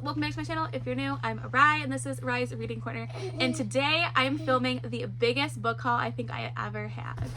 welcome back to my channel. If you're new, I'm Rye and this is Rye's Reading Corner, and today I am filming the biggest book haul I think I ever had.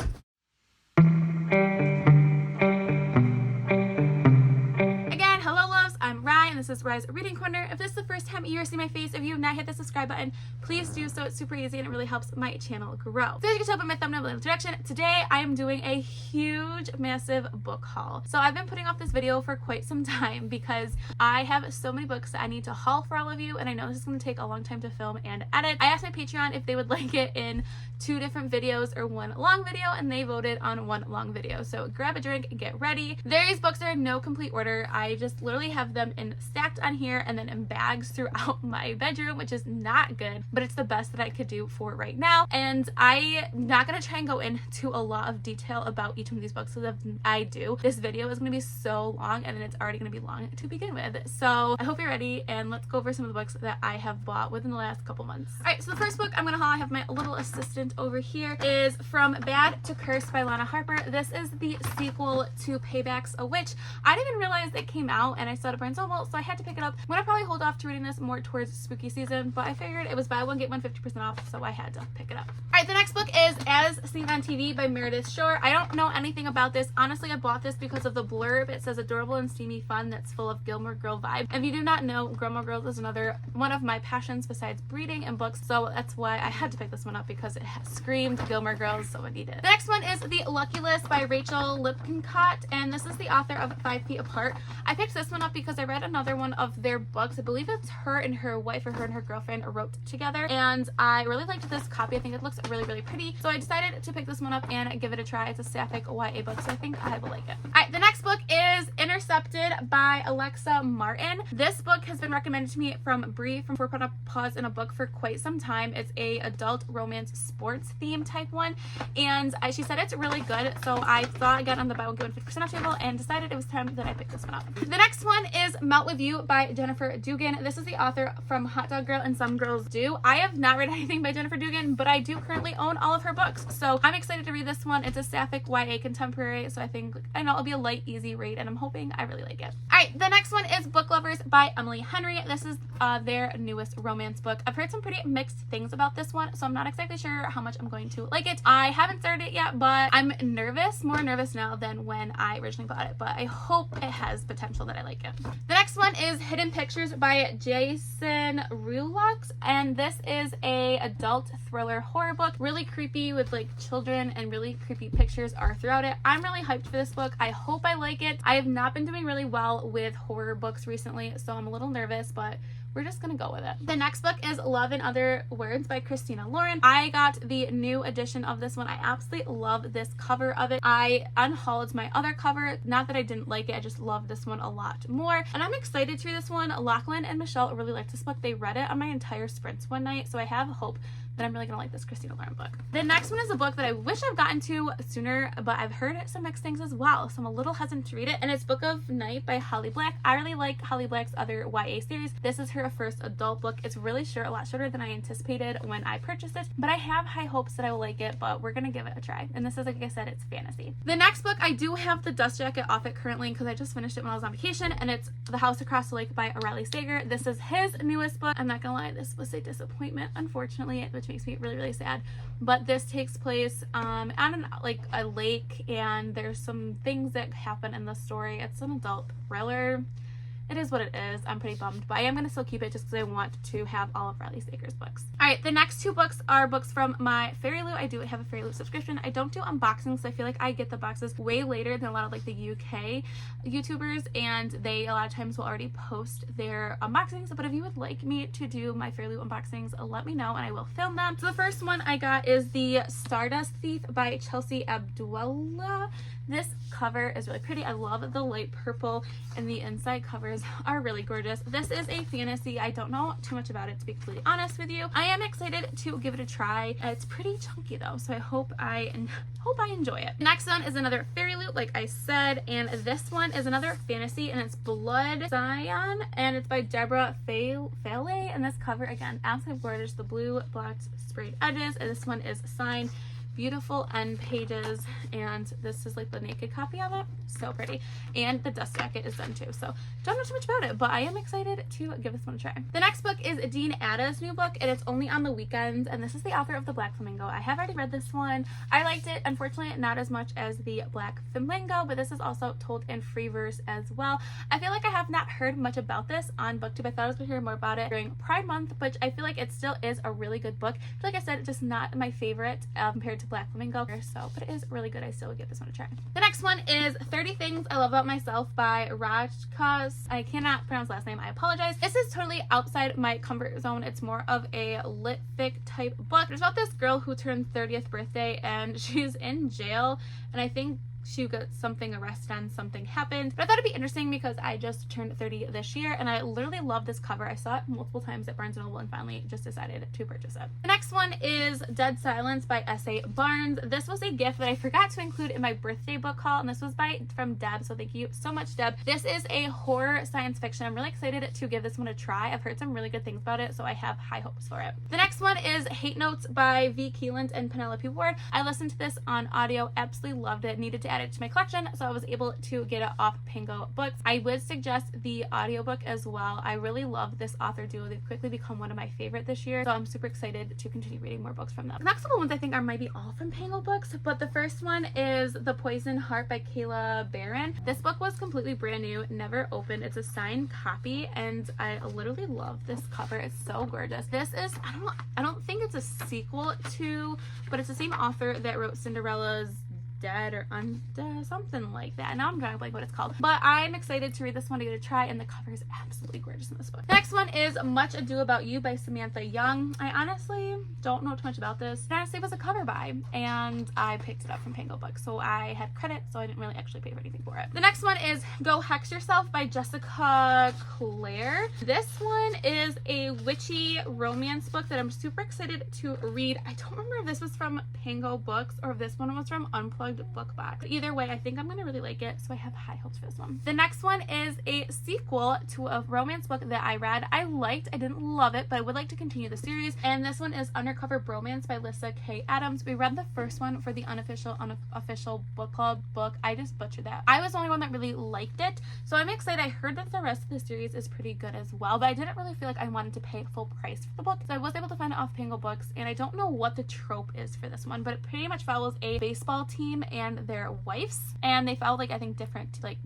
Again, hello loves, I'm Rye and this is Rye's Reading Corner. If this is the first time you're seeing my face, if you have not hit the subscribe button, please do so. It's super easy and it really helps my channel grow. So as you can tell by my thumbnail and introduction, today I am doing a huge, massive book haul. So I've been putting off this video for quite some time because I have so many books that I need to haul for all of you, and I know this is going to take a long time to film and edit. I asked my Patreon if they would like it in 2 different videos or 1 long video, and they voted on 1 long video. So grab a drink, get ready. These books are in no complete order. I just literally have them stacked on here and then in bags throughout my bedroom, which is not good, but it's the best that I could do for right now. And I'm not going to try and go into a lot of detail about each one of these books, because if I do, this video is going to be so long and then it's already going to be long to begin with. So I hope you're ready, and let's go over some of the books that I have bought within the last couple months. Alright, so the first book I'm going to haul, I have my little assistant over here, is From Bad to Cursed by Lana Harper. This is the sequel to Payback's a Witch. I didn't even realize it came out, and I saw it at Barnes & Noble, so I had to pick it up. I'm going to probably hold off to reading this more towards spooky season, but I figured it was buy one get one 50% off, so I had to pick it up. Alright, the next book is As Seen on TV by Meredith Shore. I don't know anything about this. Honestly, I bought this because of the blurb. It says adorable and steamy fun that's full of Gilmore Girl vibe. If you do not know, Gilmore Girls is another one of my passions besides reading and books, so that's why I had to pick this one up, because it screamed Gilmore Girls, so I needed it. The next one is The Lucky List by Rachel Lippincott, and this is the author of 5 Feet Apart. I picked this one up because I read another one of their books. I believe it's her and her wife, or her and her girlfriend wrote together, and I really liked this copy. I think it looks really, really pretty, so I decided to pick this one up and give it a try. It's a sapphic YA book, so I think I will like it. Alright, the next book is Intercepted by Alexa Martin. This book has been recommended to me from Bree from 4 Paws in a Book for quite some time. It's a adult romance sports theme type one, and she said it's really good, so I thought I got on the buy one get one 50% off table and decided it was time that I picked this one up. The next one is Melt With You by Jennifer Dugan. This is the author from Hot Dog Girl and Some Girls Do. I have not read anything by Jennifer Dugan, but I do currently own all of her books, so I'm excited to read this one. It's a sapphic YA contemporary, so I know it'll be a light, easy read, and I'm hoping I really like it. Alright, the next one is Book Lovers by Emily Henry. This is their newest romance book. I've heard some pretty mixed things about this one, so I'm not exactly sure how much I'm going to like it. I haven't started it yet, but I'm nervous, more nervous now than when I originally bought it, but I hope it has potential that I like it. The next one is Hidden Pictures by Jason Rulux, and this is a adult thriller horror book. Really creepy with like children, and really creepy pictures are throughout it. I'm really hyped for this book. I hope I like it. I have not been doing really well with horror books recently, so I'm a little nervous, but we're just gonna go with it. The next book is Love in Other Words by Christina Lauren. I got the new edition of this one. I absolutely love this cover of it. I unhauled my other cover. Not that I didn't like it, I just love this one a lot more. And I'm excited to read this one. Lachlan and Michelle really liked this book. They read it on my entire sprints one night, so I have hope that I'm really gonna like this Christina Lauren book. The next one is a book that I wish I've gotten to sooner, but I've heard some mixed things as well, so I'm a little hesitant to read it, and it's Book of Night by Holly Black. I really like Holly Black's other YA series. This is her first adult book. It's really short, a lot shorter than I anticipated when I purchased it, but I have high hopes that I will like it, but we're gonna give it a try. And this is, like I said, it's fantasy. The next book, I do have the dust jacket off it currently because I just finished it when I was on vacation, and it's The House Across the Lake by O'Reilly Sager. This is his newest book. I'm not gonna lie, this was a disappointment, unfortunately, which makes me really, really sad. But this takes place on a lake, and there's some things that happen in the story. It's an adult thriller. It is what it is. I'm pretty bummed, but I am going to still keep it just because I want to have all of Riley Sager's books. Alright, the next 2 books are books from my Fairyloot. I do have a Fairyloot subscription. I don't do unboxings, so I feel like I get the boxes way later than a lot of like the UK YouTubers, and they a lot of times will already post their unboxings. But if you would like me to do my Fairyloot unboxings, let me know and I will film them. So the first one I got is The Stardust Thief by Chelsea Abdullah. This cover is really pretty. I love the light purple, and the inside covers are really gorgeous. This is a fantasy. I don't know too much about it, to be completely honest with you. I am excited to give it a try. It's pretty chunky though, so I hope I enjoy it. Next one is another Fairyloot, like I said, and this one is another fantasy, and it's Blood Scion, and it's by Deborah Fale, and this cover, again, absolutely gorgeous. The blue blocked sprayed edges, and this one is signed beautiful end pages, and this is like the naked copy of it. So pretty. And the dust jacket is done too. So don't know too much about it, but I am excited to give this one a try. The next book is Dean Ada's new book, and it's only on the weekends, and this is the author of The Black Flamingo. I have already read this one. I liked it. Unfortunately, not as much as The Black Flamingo, but this is also told in free verse as well. I feel like I have not heard much about this on BookTube. I thought I was going to hear more about it during Pride Month, but I feel like it still is a really good book. Like I said, just not my favorite compared to Black Flamingo, so, but it is really good. I still would give this one a try. The next one is 30 Things I Love About Myself by Hardcovers. I cannot pronounce last name. I apologize. This is totally outside my comfort zone. It's more of a lit fic type book. It's about this girl who turned 30th birthday and she's in jail, and I think she got something arrested on something happened. But I thought it'd be interesting because I just turned 30 this year, and I literally love this cover. I saw it multiple times at Barnes & Noble and finally just decided to purchase it. The next one is Dead Silence by S.A. Barnes. This was a gift that I forgot to include in my birthday book haul, and this was from Deb, so thank you so much, Deb. This is a horror science fiction. I'm really excited to give this one a try. I've heard some really good things about it, so I have high hopes for it. The next one is Hate Notes by V. Keeland and Penelope Ward. I listened to this on audio, absolutely loved it, needed to add it to my collection, so I was able to get it off Pango Books. I would suggest the audiobook as well. I really love this author duo. They've quickly become one of my favorite this year, so I'm super excited to continue reading more books from them. The next couple ones I think are maybe all from Pango Books, but the first one is The Poison Heart by Kayla Barron. This book was completely brand new, never opened. It's a signed copy, and I literally love this cover. It's so gorgeous. This is, I don't think it's a sequel to, but it's the same author that wrote Cinderella's Dead or Undead, something like that. Now I'm drawing a blank what it's called, but I'm excited to read this one to get a try, and the cover is absolutely gorgeous in this book. The next one is Much Ado About You by Samantha Young. I honestly don't know too much about this. It honestly was a cover buy, and I picked it up from Pango Books, so I had credit, so I didn't really actually pay for anything for it. The next one is Go Hex Yourself by Jessica Clare. This one is a witchy romance book that I'm super excited to read. I don't remember if this was from Pango Books or if this one was from Unplugged Book Box. Either way, I think I'm gonna really like it, so I have high hopes for this one. The next one is a sequel to a romance book that I read. I didn't love it, but I would like to continue the series, and this one is Undercover Bromance by Lissa K. Adams. We read the first one for the unofficial book club book. I just butchered that. I was the only one that really liked it, so I'm excited. I heard that the rest of the series is pretty good as well, but I didn't really feel like I wanted to pay full price for the book, so I was able to find it off Pango Books, and I don't know what the trope is for this one, but it pretty much follows a baseball team and their wives, and they follow like I think different like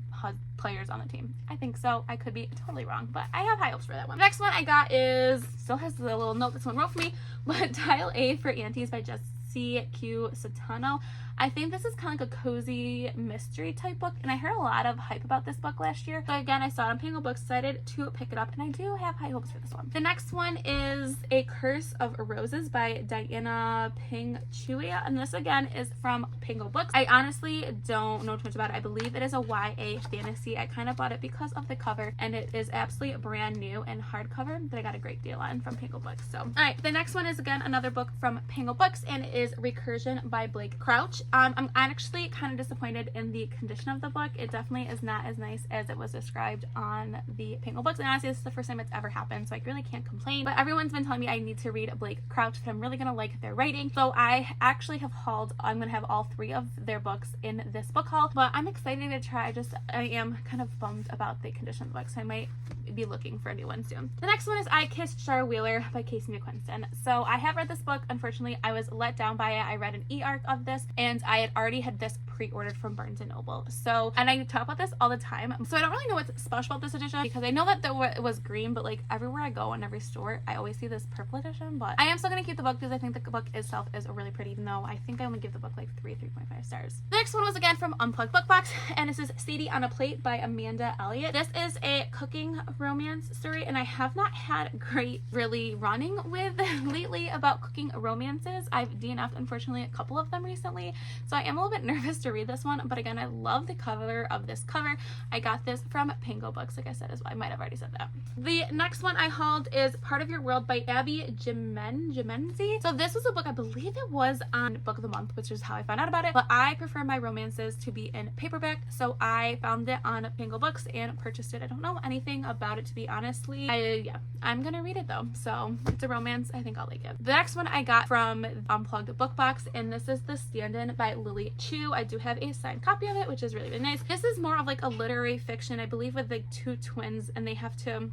players on the team. I think so. I could be totally wrong, but I have high hopes for that one. The next one I got is, still has the little note this one wrote for me, but Dial A for Aunties by Jesse Q. Satano. I think this is kind of like a cozy mystery type book, and I heard a lot of hype about this book last year. So again, I saw it on Pango Books, decided to pick it up, and I do have high hopes for this one. The next one is A Curse of Roses by Diana Ping Chuya, and this again is from Pango Books. I honestly don't know too much about it. I believe it is a YA fantasy. I kind of bought it because of the cover, and it is absolutely brand new and hardcover that I got a great deal on from Pango Books. So, alright, the next one is again another book from Pango Books, and it is Recursion by Blake Crouch. I'm actually kind of disappointed in the condition of the book. It definitely is not as nice as it was described on the Pango Books, and honestly this is the first time it's ever happened, so I really can't complain. But everyone's been telling me I need to read Blake Crouch, that I'm really gonna like their writing, so I actually have I'm gonna have all 3 of their books in this book haul, but I'm excited to try. I am kind of bummed about the condition of the book, so I might be looking for a new one soon. The next one is I Kissed Char Wheeler by Casey McQuiston. So I have read this book. Unfortunately, I was let down by it. I read an e-arc of this, and I had already had this pre-ordered from Barnes & Noble. So, and I talk about this all the time, so I don't really know what's special about this edition, because I know that it was green, but like everywhere I go in every store, I always see this purple edition. But I am still going to keep the book because I think the book itself is really pretty, even though I think I only give the book like 3.5 stars. The next one was again from Unplugged Book Box, and this is Sadie on a Plate by Amanda Elliott. This is a cooking romance story, and I have not had great really running with lately about cooking romances. I've DNF'd unfortunately a couple of them recently, so I am a little bit nervous to read this one, but again, I love the cover of this cover. I got this from Pango books, like I said as well. I might have already said that. The next one I hauled is Part of Your World by Abby Jimenez. So this was a book, I believe it was on Book of the Month, which is how I found out about it, but I prefer my romances to be in paperback, so I found it on Pango books and purchased it. I don't know anything about it, to be honestly. I'm gonna read it though, so it's a romance. I think I'll like it. The next one I got from Unplugged Book Box, and this is The Stand-In by Lily Chu. I do have a signed copy of it, which is really, really nice. This is more of like a literary fiction, I believe, with like two twins, and they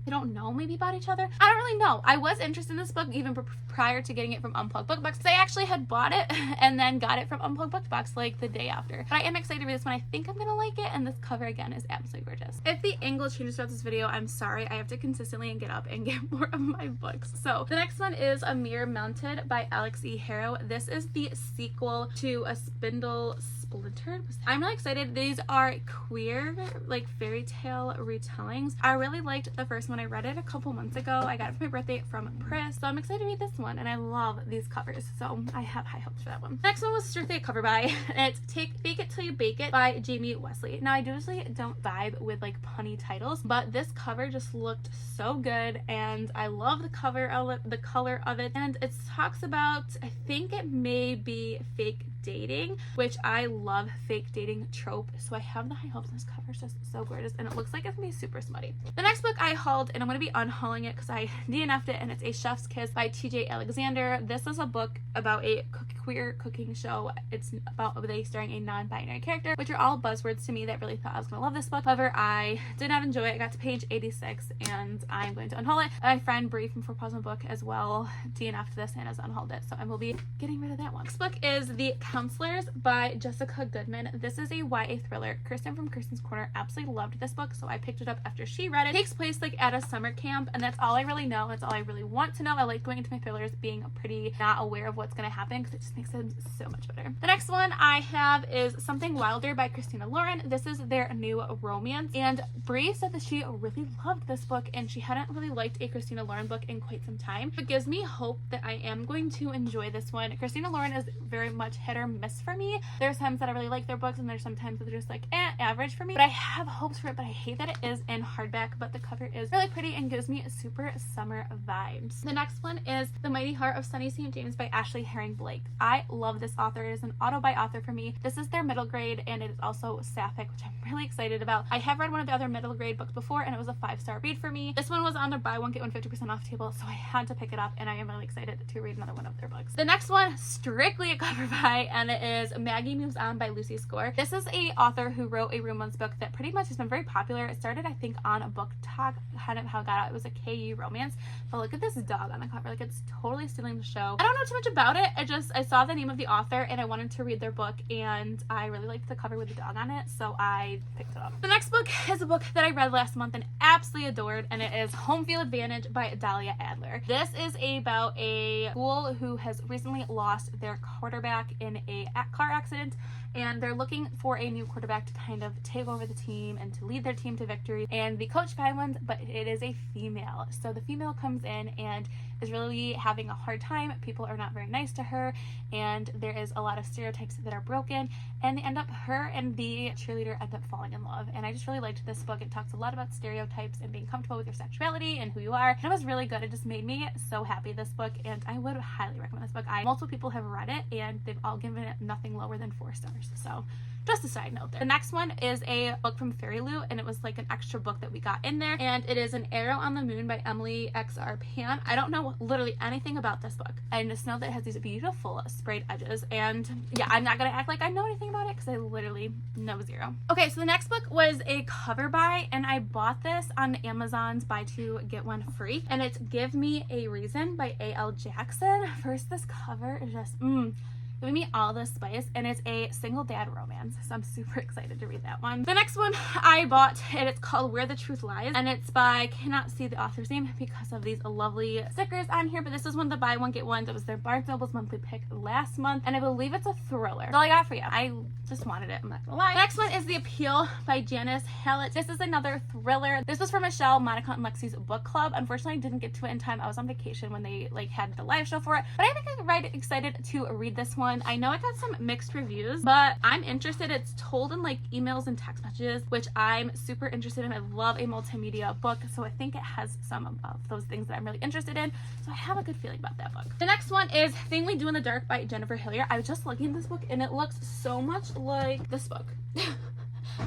don't know maybe about each other. I don't really know. I was interested in this book even prior to getting it from Unplugged Book Box. I actually had bought it and then got it from Unplugged Book Box like the day after. But I am excited to read this one. I think I'm gonna like it, and this cover again is absolutely gorgeous. If the angle changes throughout this video, I'm sorry. I have to consistently get up and get more of my books. So the next one is A Mirror Mounted by Alex E. Harrow. This is the sequel to A Spindle Splintered. I'm really excited. These are queer, like, fairy tale retellings. I really liked the first one. I read it a couple months ago. I got it for my birthday from Press, so I'm excited to read this one, and I love these covers, so I have high hopes for that one. Next one was strictly a cover buy, and it's Fake It Till You Bake It by Jamie Wesley. Now, I usually don't vibe with like punny titles, but this cover just looked so good, and I love the cover of it, the color of it, and it talks about, I think it may be fake dating, which I love fake dating trope, so I have the high hopes. This cover is just so gorgeous, and it looks like it's gonna be super smutty. The next book I hauled, and I'm gonna be unhauling it because I DNF'd it, and it's A Chef's Kiss by TJ Alexander. This is a book about a queer cooking show. It's about they starring a non-binary character, which are all buzzwords to me that really thought I was gonna love this book. However, I did not enjoy it. I got to page 86, and I'm going to unhaul it. My friend Brie from For Puzzle Book as well DNF'd this and has unhauled it, so I will be getting rid of that one. Next book is The Counselors by Jessica Goodman. This is a YA thriller. Kirsten from Kirsten's Corner absolutely loved this book, so I picked it up after she read it. It takes place like at a summer camp, and that's all I really know. That's all I really want to know. I like going into my thrillers being pretty not aware of what's going to happen because it just makes them so much better. The next one I have is Something Wilder by Christina Lauren. This is their new romance, and Brie said that she really loved this book, and she hadn't really liked a Christina Lauren book in quite some time. It gives me hope that I am going to enjoy this one. Christina Lauren is very much hit or miss for me. There's times that I really like their books, and there's sometimes that they're just like average for me, but I have hopes for it. But I hate that it is in hardback, but the cover is really pretty and gives me super summer vibes. The next one is The Mighty Heart of Sunny St. James by Ashley Herring Blake. I love this author. It is an auto-buy author for me. This is their middle grade, and it is also sapphic, which I'm really excited about. I have read one of the other middle grade books before, and it was a 5-star read for me. This one was on their buy one get one 50% off table, so I had to pick it up, and I am really excited to read another one of their books. The next one, strictly a cover buy, and it is Maggie Moves On by Lucy Score. This is a author who wrote a romance book that pretty much has been very popular. It started, I think, on a book talk, kind of how it got out. It was a KU romance, but look at this dog on the cover. Like, it's totally stealing the show. I don't know too much about it. I saw the name of the author, and I wanted to read their book, and I really liked the cover with the dog on it, so I picked it up. The next book is a book that I read last month and absolutely adored, and it is Home Field Advantage by Dahlia Adler. This is about a school who has recently lost their quarterback in a car accident, and they're looking for a new quarterback to kind of take over the team and to lead their team to victory. And the coach finds one, but it is a female. So the female comes in and is really having a hard time. People are not very nice to her, and there is a lot of stereotypes that are broken, and they end up, her and the cheerleader end up falling in love. And I just really liked this book. It talks a lot about stereotypes and being comfortable with your sexuality and who you are. And it was really good. It just made me so happy, this book, and I would highly recommend this book. Multiple people have read it, and they've all given it nothing lower than 4 stars. So just a side note there. The next one is a book from Fairyloot, and it was like an extra book that we got in there, and it is An Arrow on the Moon by Emily XR Pan. I don't know literally anything about this book. I just know that it has these beautiful sprayed edges, and yeah, I'm not gonna act like I know anything about it because I literally know zero. Okay, so the next book was a cover buy, and I bought this on Amazon's buy 2 get 1 free, and it's Give Me a Reason by A.L. Jackson. First, this cover is just giving me all the spice, and it's a single dad romance, so I'm super excited to read that one. The next one I bought, and it's called Where the Truth Lies, and it's by, I cannot see the author's name because of these lovely stickers on here, but this is one of the buy one get ones. It was their Barnes Noble's monthly pick last month, and I believe it's a thriller. That's all I got for you. I just wanted it, I'm not gonna lie. The next one is The Appeal by Janice Hallett. This is another thriller. This was for Michelle, Monica, and Lexi's book club. Unfortunately, I didn't get to it in time. I was on vacation when they like had the live show for it, but I think I'm right excited to read this one. one. I know it got some mixed reviews, but I'm interested. It's told in like emails and text messages, which I'm super interested in. I love a multimedia book, so I think it has some of those things that I'm really interested in. So I have a good feeling about that book. The next one is Thing We Do in the Dark by Jennifer Hillier. I was just looking at this book and it looks so much like this book.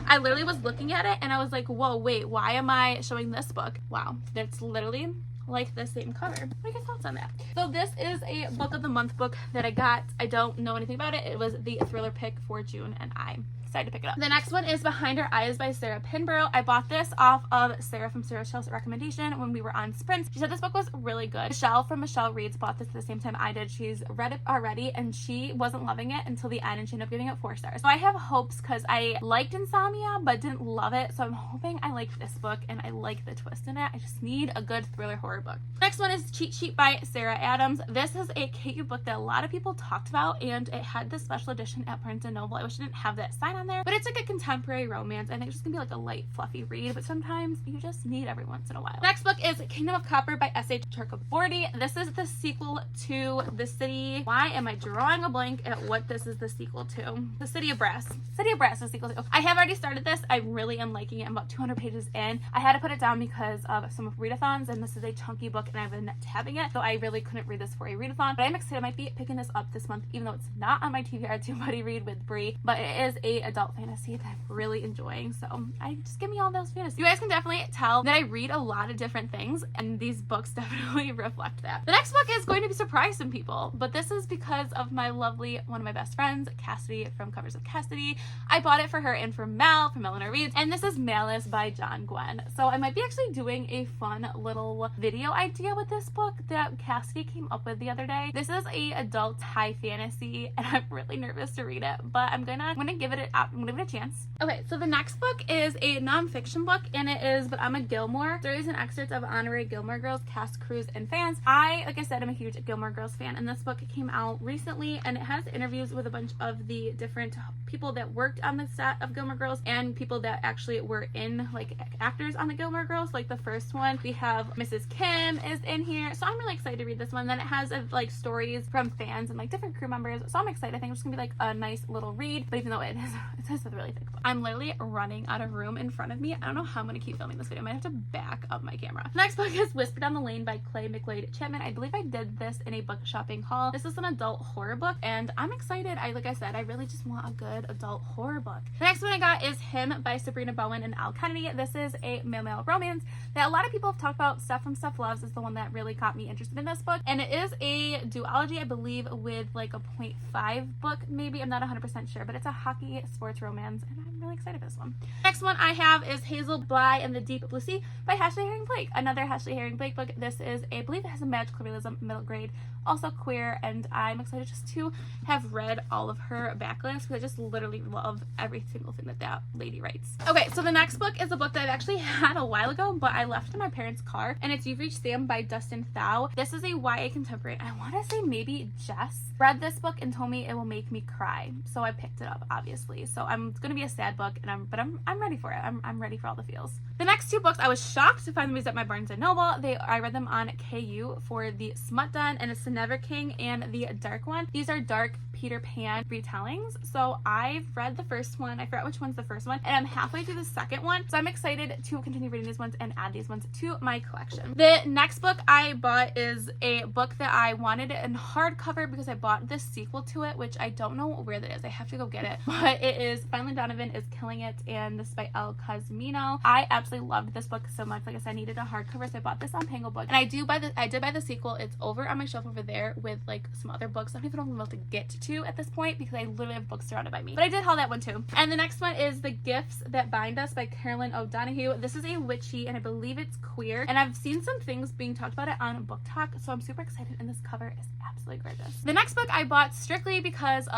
I literally was looking at it and I was like, whoa, wait, why am I showing this book? Wow, it's literally like the same cover. What are your thoughts on that? So this is a book of the month book that I got. I don't know anything about it. It was the thriller pick for June and I decided to pick it up. The next one is Behind Her Eyes by Sarah Pinborough. I bought this off of Sarah from Sarah Shell's recommendation when we were on Sprint. She said this book was really good. Michelle from Michelle Reads bought this at the same time I did. She's read it already and she wasn't loving it until the end and she ended up giving it 4 stars. So I have hopes because I liked Insomnia but didn't love it. So I'm hoping I like this book and I like the twist in it. I just need a good thriller horror book. Next one is Cheat Sheet by Sarah Adams. This is a KU book that a lot of people talked about and it had this special edition at Barnes & Noble. I wish it didn't have that sign on there, but it's like a contemporary romance. I think it's just gonna be like a light fluffy read, but sometimes you just need every once in a while. Next book is Kingdom of Copper by S.A. Chakraborty. This is the sequel to The City. Why am I drawing a blank at what this is the sequel to? The City of Brass. City of Brass is the sequel to. I have already started this. I really am liking it. I'm about 200 pages in. I had to put it down because of some readathons and this is a chunky book and I've been tabbing it, so I really couldn't read this for a readathon, but I'm excited. I might be picking this up this month even though it's not on my TBR to buddy read with Brie, but it is a adult fantasy that I'm really enjoying, so I just give me all those fantasies. You guys can definitely tell that I read a lot of different things and these books definitely reflect that. The next book is going to be surprise some people, but this is because of my lovely, one of my best friends, Cassidy from Covers of Cassidy. I bought it for her and for Mel from Eleanor Reads, and this is Malice by John Gwen. So I might be actually doing a fun little video idea with this book that Cassidy came up with the other day. This is a adult high fantasy and I'm really nervous to read it, but I'm gonna give it a chance. Okay, so the next book is a nonfiction book and it is But I'm a Gilmore. There is an excerpt of honorary Gilmore Girls cast, crews, and fans. Like I said, I'm a huge Gilmore Girls fan and this book came out recently and it has interviews with a bunch of the different people that worked on the set of Gilmore Girls and people that actually were in, like, actors on the Gilmore Girls. Like the first one, we have Mrs. Kim is in here, so I'm really excited to read this one. Then it has like stories from fans and like different crew members, so I'm excited. I think it's gonna be like a nice little read, but even though it is a really thick book. I'm literally running out of room in front of me. I don't know how I'm gonna keep filming this video. I might have to back up my camera. Next book is Whisper Down the Lane by Clay McLeod Chapman. I believe I did this in a book shopping haul. This is an adult horror book and I'm excited. Like I said, I really just want a good adult horror book. The next one I got is Him by Sabrina Bowen and Al Kennedy. This is a male romance that a lot of people have talked about. Steph from Steph Loves is the one that really got me interested in this book, and it is a duology, I believe, with like a 0.5 book maybe. I'm not 100% sure, but it's a hockey sports romance and I'm really excited for this one. Next one I have is Hazel Bly and the Deep Blue Sea by Ashley Herring Blake. Another Ashley Herring Blake book. This is I believe it has a magical realism middle grade, also queer, and I'm excited just to have read all of her backlist because I just literally love every single thing that lady writes. Okay, so the next book is a book that I've actually had a while ago, but I left in my parents' car, and it's You've Reached Sam by Dustin Thau. This is a YA contemporary. I want to say maybe Jess read this book and told me it will make me cry, so I picked it up, obviously. So it's gonna be a sad book, and I'm ready for it. I'm ready for all the feels. The next 2 books I was shocked to find these at my Barnes & Noble. I read them on KU for the Smut Den, and it's The Never King and The Dark One. These are dark Peter Pan retellings. So I've read the first one. I forgot which one's the first one, and I'm halfway through the second one. So I'm excited to continue reading these ones and add these ones to my collection. The next book I bought is a book that I wanted in hardcover because I bought this sequel to it, which I don't know where that is. I have to go get it. But it is Finally Donovan is Killing It, and this is by El Cosmino. I absolutely loved this book so much. Like I said, I needed a hardcover, so I bought this on Pango Book. And I did buy the sequel. It's over on my shelf over there with like some other books I don't even know if I'm about to get to at this point because I literally have books surrounded by me. But I did haul that one too. And the next one is The Gifts That Bind Us by Carolyn O'Donoghue. This is a witchy and I believe it's queer. And I've seen some things being talked about it on Book Talk, so I'm super excited, and this cover is absolutely gorgeous. The next book I bought strictly because of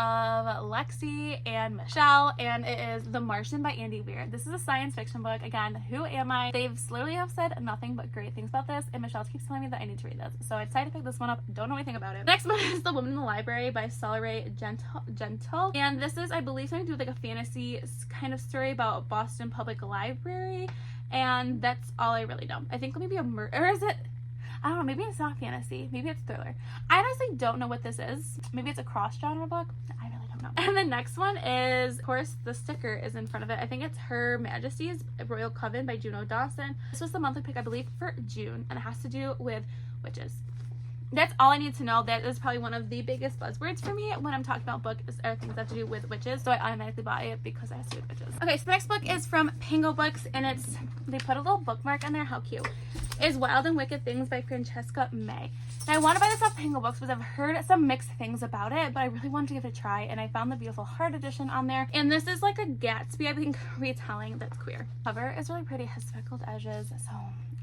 Lexi and Michelle, and it is The Martian by Andy Weir. This is a science fiction book. Again, who am I? They've literally have said nothing but great things about this, and Michelle keeps telling me that I need to read this. So I decided to pick this one up. Don't know anything about it. The next one is The Woman in the Library by Solray Gentle. And this is, I believe, something to do with like a fantasy kind of story about Boston Public Library. And that's all I really know. I think maybe a murder, or is it? I don't know, maybe it's not fantasy, maybe it's thriller. I honestly don't know what this is. Maybe it's a cross-genre book. I really don't know. And the next one is, of course, the sticker is in front of it. I think it's Her Majesty's Royal Coven by Juno Dawson. This was the monthly pick, I believe, for June, and it has to do with witches. That's all I need to know. That is probably one of the biggest buzzwords for me when I'm talking about books or things that have to do with witches. So I automatically buy it because it has to do with witches. Okay, so the next book is from Pango Books, and they put a little bookmark on there. How cute. It's Wild and Wicked Things by Francesca May. And I want to buy this off Pango Books because I've heard some mixed things about it, but I really wanted to give it a try, and I found the beautiful heart edition on there. And this is like a Gatsby, I think, retelling that's queer. Cover is really pretty, has speckled edges, so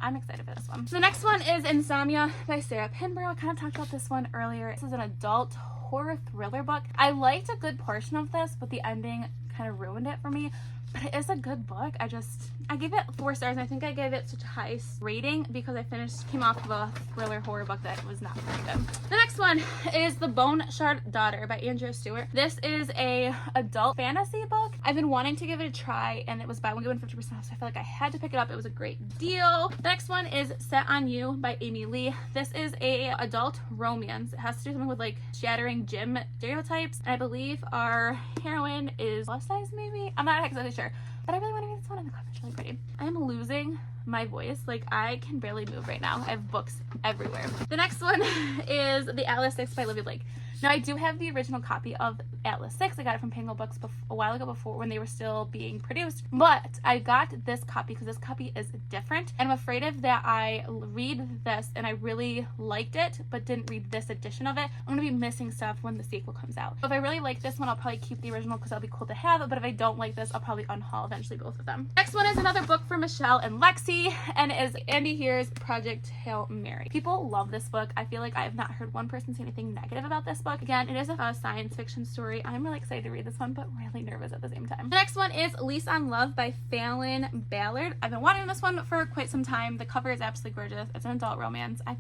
I'm excited for this one. So the next one is Insomnia by Sarah Pinborough. I kind of talked about this one earlier. This is an adult horror thriller book. I liked a good portion of this, but the ending kind of ruined it for me. But it is a good book. I gave it 4 stars, and I think I gave it such a high rating because I came off of a thriller horror book that was not very good. The next one is The Bone Shard Daughter by Andrea Stewart. This is a adult fantasy book. I've been wanting to give it a try, and it was buy one get one 50% off, so I felt like I had to pick it up. It was a great deal. The next one is Set on You by Amy Lee. This is a adult romance. It has to do something with like shattering gym stereotypes, and I believe our heroine is plus size, maybe? I'm not exactly sure. But I really want to read this one, and the cover is really pretty. I am losing my voice. Like, I can barely move right now. I have books everywhere. The next one is The Atlas 6 by Livy Blake. Now, I do have the original copy of Atlas 6. I got it from Pango Books a while ago, before when they were still being produced. But I got this copy because this copy is different. And I'm afraid of that I read this and I really liked it, but didn't read this edition of it. I'm going to be missing stuff when the sequel comes out. So if I really like this one, I'll probably keep the original because that'll be cool to have. But if I don't like this, I'll probably unhaul eventually both of them. Next one is another book for Michelle and Lexi, and it is Andy Here's Project Hail Mary. People love this book. I feel like I have not heard one person say anything negative about this book. Again, it is a science fiction story. I'm really excited to read this one, but really nervous at the same time. The next one is Lease on Love by Fallon Ballard. I've been wanting this one for quite some time. The cover is absolutely gorgeous. It's an adult romance. I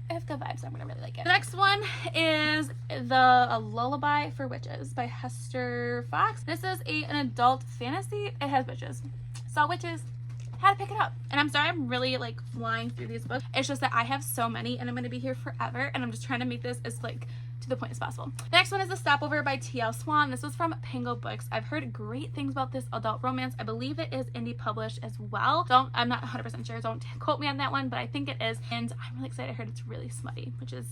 have good vibes, so I'm gonna really like it. The next one is A Lullaby for Witches by Hester Fox. This is an adult fantasy. It has witches. Saw witches. Had to pick it up. And I'm sorry I'm really like flying through these books. It's just that I have so many and I'm going to be here forever, and I'm just trying to make this as like to the point as possible. The next one is The Stopover by T.L. Swan. This was from Pango Books. I've heard great things about this adult romance. I believe it is indie published as well. I'm not 100% sure. Don't quote me on that one, but I think it is. And I'm really excited. I heard it's really smutty, which is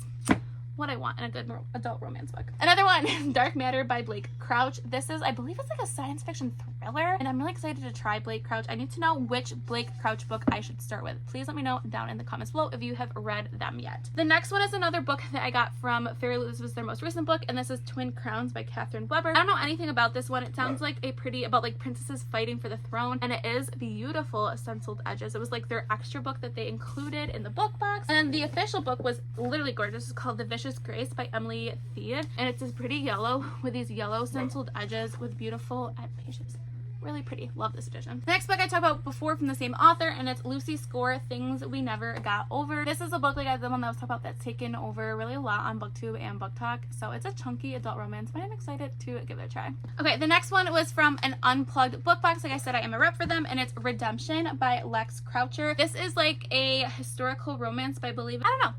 what I want in a good adult romance book. Another one, Dark Matter by Blake Crouch. This is, I believe it's like a science fiction thriller, and I'm really excited to try Blake Crouch. I need to know which Blake Crouch book I should start with. Please let me know down in the comments below if you have read them yet. The next one is another book that I got from Fairyloot. This was their most recent book, and this is Twin Crowns by Catherine Weber. I don't know anything about this one. It sounds like about like princesses fighting for the throne, and it is beautiful stenciled edges. It was like their extra book that they included in the book box, and the official book was literally gorgeous. It's called The Vicious Grace by Emily Theed, and it's this pretty yellow with these yellow stenciled edges with beautiful pages. Really pretty. Love this edition. The next book I talked about before from the same author, and it's Lucy Score, Things We Never Got Over. This is a book like the one that I was talking about that's taken over really a lot on BookTube and BookTok. So it's a chunky adult romance, but I'm excited to give it a try. Okay, the next one was from an Unplugged book box. Like I said, I am a rep for them, and it's Redemption by Lex Croucher. This is like a historical romance, but I believe, I don't know.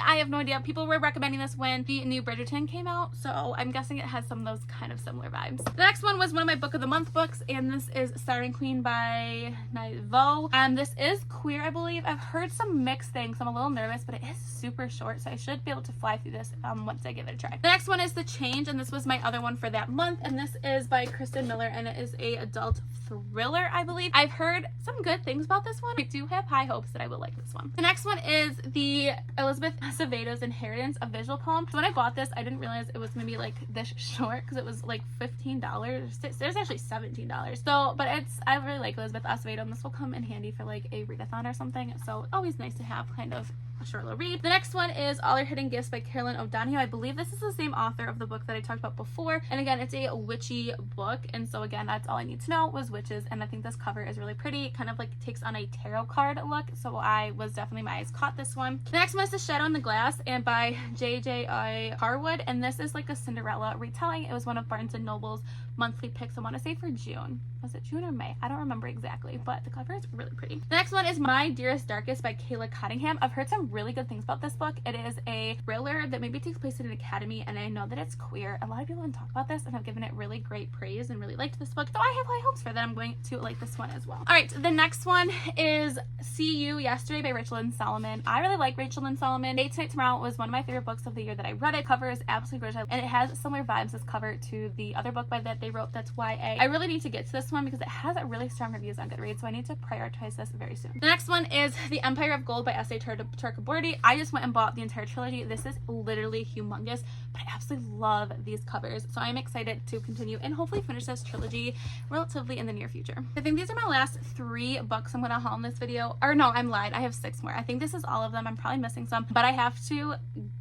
I have no idea. People were recommending this when the new Bridgerton came out, so I'm guessing it has some of those kind of similar vibes. The next one was one of my Book of the Month books, and this is Siren Queen by Naivo. This is queer, I believe. I've heard some mixed things. I'm a little nervous, but it is super short, so I should be able to fly through this once I give it a try. The next one is The Change, and this was my other one for that month, and this is by Kristen Miller, and it is a adult thriller, I believe. I've heard some good things about this one. I do have high hopes that I will like this one. The next one is the Elizabeth Acevedo's Inheritance, a visual poem. So when I bought this, I didn't realize it was gonna be like this short because it was like $15. There's actually $17. So, but I really like Elizabeth Acevedo, and this will come in handy for like a readathon or something. So always nice to have kind of a short little read. The next one is All Our Hidden Gifts by Carolyn O'Donoghue. I believe this is the same author of the book that I talked about before. And again, it's a witchy book. And so again, that's all I need to know was witches. And I think this cover is really pretty. It kind of like takes on a tarot card look. So I was definitely, my eyes caught this one. The next one is The Shadow in the Glass and by J.J. Harwood. And this is like a Cinderella retelling. It was one of Barnes & Noble's monthly picks, I want to say for June. Was it June or May? I don't remember exactly, but the cover is really pretty. The next one is My Dearest Darkest by Kayla Cottingham. I've heard some really good things about this book. It is a thriller that maybe takes place in an academy, and I know that it's queer. A lot of people didn't talk about this and have given it really great praise and really liked this book, so I have high hopes for that. I'm going to like this one as well. All right, the next one is See You Yesterday by Rachel Lynn Solomon. I really like Rachel Lynn Solomon. Date Tonight Tomorrow was one of my favorite books of the year that I read. It cover is absolutely gorgeous, and it has similar vibes as cover to the other book by that they wrote that's YA. I really need to get to this one because it has a really strong reviews on Goodreads, so I need to prioritize this very soon. The next one is The Empire of Gold by S.A. Chakraborty. I just went and bought the entire trilogy. This is literally humongous, but I absolutely love these covers, so I'm excited to continue and hopefully finish this trilogy relatively in the near future. I think these are my last 3 books I'm going to haul in this video. Or no, I'm lied. I have 6 more. I think this is all of them. I'm probably missing some, but I have to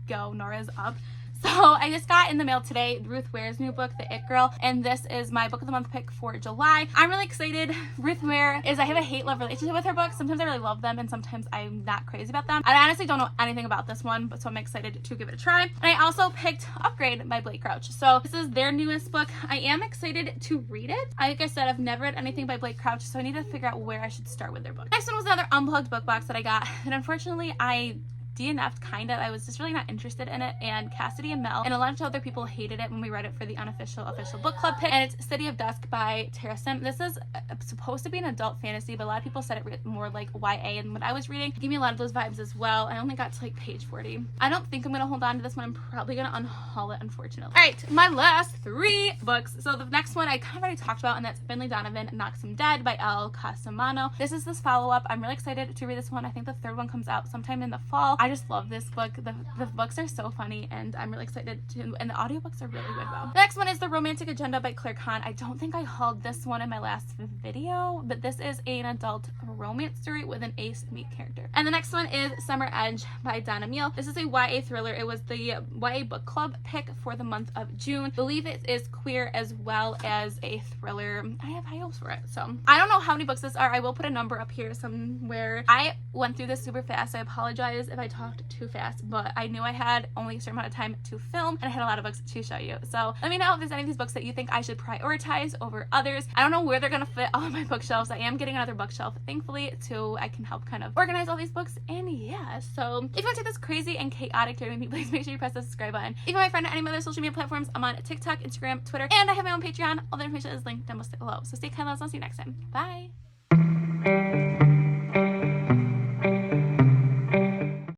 go. Nora's up. So I just got in the mail today Ruth Ware's new book, The It Girl, and this is my book of the month pick for July. I'm really excited. Ruth Ware I have a hate-love relationship with her books. Sometimes I really love them and sometimes I'm not crazy about them. I honestly don't know anything about this one, but so I'm excited to give it a try. And I also picked Upgrade by Blake Crouch. So this is their newest book. I am excited to read it. Like I said, I've never read anything by Blake Crouch, so I need to figure out where I should start with their book. Next one was another unplugged book box that I got, and unfortunately I DNF'd kind of. I was just really not interested in it, and Cassidy and Mel and a lot of other people hated it when we read it for the unofficial official book club pick, and it's City of Dusk by Tara Sim. This is supposed to be an adult fantasy, but a lot of people said it more like YA, and what I was reading gave me a lot of those vibes as well. I only got to like page 40. I don't think I'm gonna hold on to this one. I'm probably gonna unhaul it, unfortunately. All right, my last 3 books. So the next one I kind of already talked about, and that's Finley Donovan, Knocks 'Em Dead by Elle Casamano. This is this follow-up. I'm really excited to read this one. I think the 3rd one comes out sometime in the fall. I just love this book. The books are so funny, and I'm really excited to, and the audiobooks are really good though. The next one is The Romantic Agenda by Claire Kahn. I don't think I hauled this one in my last video, but this is an adult romance story with an ace meat character. And the next one is Summer Edge by Donna Meal. This is a YA thriller. It was the YA book club pick for the month of June. I believe it is queer as well as a thriller. I have high hopes for it. So I don't know how many books this are. I will put a number up here somewhere. I went through this super fast. I apologize if I talked too fast, but I knew I had only a certain amount of time to film, and I had a lot of books to show you. So let me know if there's any of these books that you think I should prioritize over others. I don't know where they're gonna fit all of my bookshelves. I am getting another bookshelf, thankfully, so I can help kind of organize all these books. And yeah, so if you want to take this crazy and chaotic journey with me, please make sure you press the subscribe button. If you're my friend on any of my other social media platforms, I'm on TikTok, Instagram, Twitter, and I have my own Patreon. All the information is linked down below. So stay kind, loves. I'll see you next time. Bye.